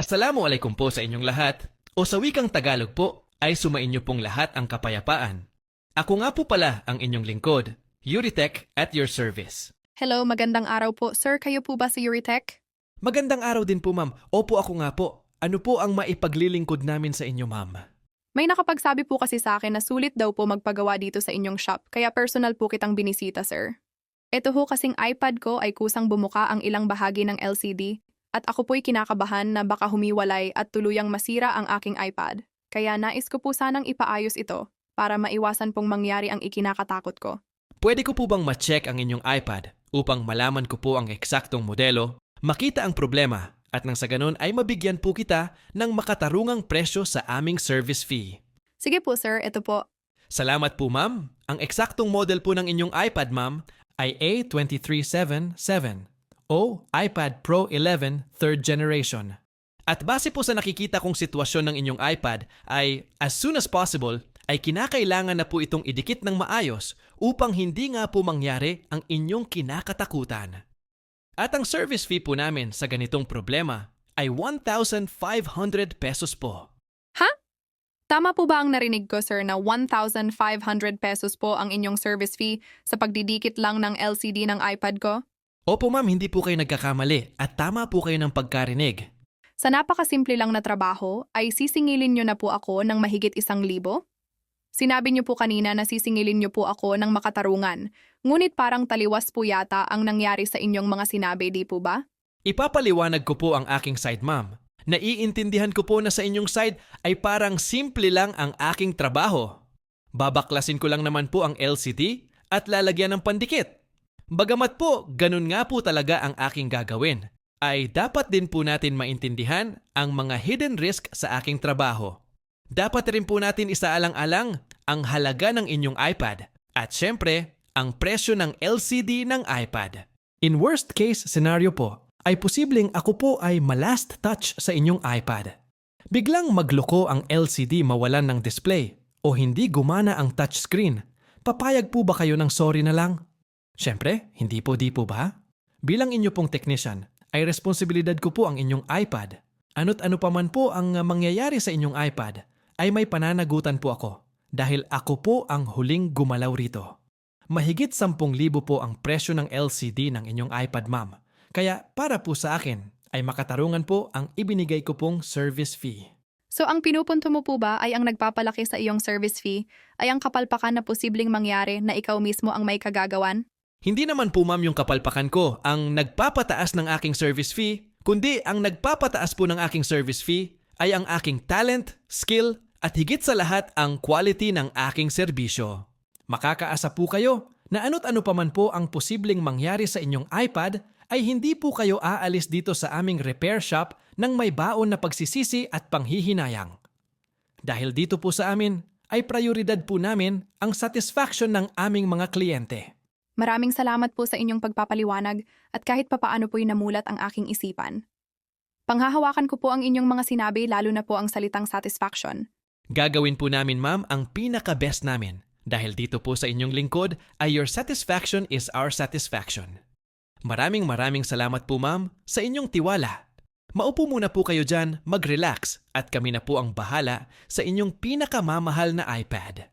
Assalamualaikum po sa inyong lahat. O sa wikang Tagalog po, ay sumainyo pong lahat ang kapayapaan. Ako nga po pala ang inyong lingkod, Yuritech at your service. Hello, magandang araw po. Sir, kayo po ba si Yuritech? Magandang araw din po ma'am. Opo ako nga po. Ano po ang maipaglilingkod namin sa inyo ma'am? May nakapagsabi po kasi sa akin na sulit daw po magpagawa dito sa inyong shop, kaya personal po kitang binisita, sir. Ito ho kasing iPad ko ay kusang bumuka ang ilang bahagi ng LCD, at ako po'y kinakabahan na baka humiwalay at tuluyang masira ang aking iPad. Kaya nais ko po sanang ipaayos ito para maiwasan pong mangyari ang ikinakatakot ko. Pwede ko po bang ma-check ang inyong iPad upang malaman ko po ang eksaktong modelo, makita ang problema, at nang sa ganun ay mabigyan po kita ng makatarungang presyo sa aming service fee. Sige po, sir. Ito po. Salamat po ma'am. Ang eksaktong model po ng inyong iPad ma'am ay A2377 o iPad Pro 11 3rd generation. At base po sa nakikita kong sitwasyon ng inyong iPad ay as soon as possible ay kinakailangan na po itong idikit ng maayos upang hindi nga po mangyari ang inyong kinakatakutan. At ang service fee po namin sa ganitong problema ay 1,500 pesos po. Ha? Tama po ba ang narinig ko, sir, na 1,500 pesos po ang inyong service fee sa pagdidikit lang ng LCD ng iPad ko? Opo ma'am, hindi po kayo nagkakamali at tama po kayo ng pagkarinig. Sa napakasimple lang na trabaho, ay sisingilin nyo na po ako ng mahigit 1,000? Sinabi nyo po kanina na sisingilin nyo po ako ng makatarungan, ngunit parang taliwas po yata ang nangyari sa inyong mga sinabi, di po ba? Ipapaliwanag ko po ang aking side ma'am. Naiintindihan ko po na sa inyong side ay parang simple lang ang aking trabaho. Babaklasin ko lang naman po ang LCD at lalagyan ng pandikit. Bagamat po, ganun nga po talaga ang aking gagawin, ay dapat din po natin maintindihan ang mga hidden risk sa aking trabaho. Dapat rin po natin isaalang-alang ang halaga ng inyong iPad at syempre, ang presyo ng LCD ng iPad. In worst case scenario po, ay posibleng ako po ay malast touch sa inyong iPad. Biglang magloko ang LCD mawalan ng display o hindi gumana ang touchscreen. Papayag po ba kayo ng sorry na lang? Syempre, hindi po di po ba? Bilang inyo pong technician, ay responsibilidad ko po ang inyong iPad. Ano't ano pa man po ang mangyayari sa inyong iPad, ay may pananagutan po ako dahil ako po ang huling gumalaw rito. Mahigit 10,000 po ang presyo ng LCD ng inyong iPad ma'am. Kaya para po sa akin ay makatarungan po ang ibinigay ko pong service fee. So ang pinupunto mo po ba ay ang nagpapalaki sa iyong service fee ay ang kapalpakan na posibleng mangyari na ikaw mismo ang may kagagawan? Hindi naman po ma'am yung kapalpakan ko ang nagpapataas ng aking service fee, kundi ang nagpapataas po ng aking service fee ay ang aking talent, skill, at higit sa lahat ang quality ng aking serbisyo. Makakaasa po kayo na ano't ano pa man po ang posibleng mangyari sa inyong iPad ay hindi po kayo aalis dito sa aming repair shop ng may baon na pagsisisi at panghihinayang. Dahil dito po sa amin ay prioridad po namin ang satisfaction ng aming mga kliyente. Maraming salamat po sa inyong pagpapaliwanag at kahit papaano po'y namulat ang aking isipan. Panghahawakan ko po ang inyong mga sinabi lalo na po ang salitang satisfaction. Gagawin po namin ma'am ang pinaka-best namin dahil dito po sa inyong lingkod ay your satisfaction is our satisfaction. Maraming salamat po ma'am sa inyong tiwala. Maupo muna po kayo dyan, mag-relax at kami na po ang bahala sa inyong pinakamamahal na iPad.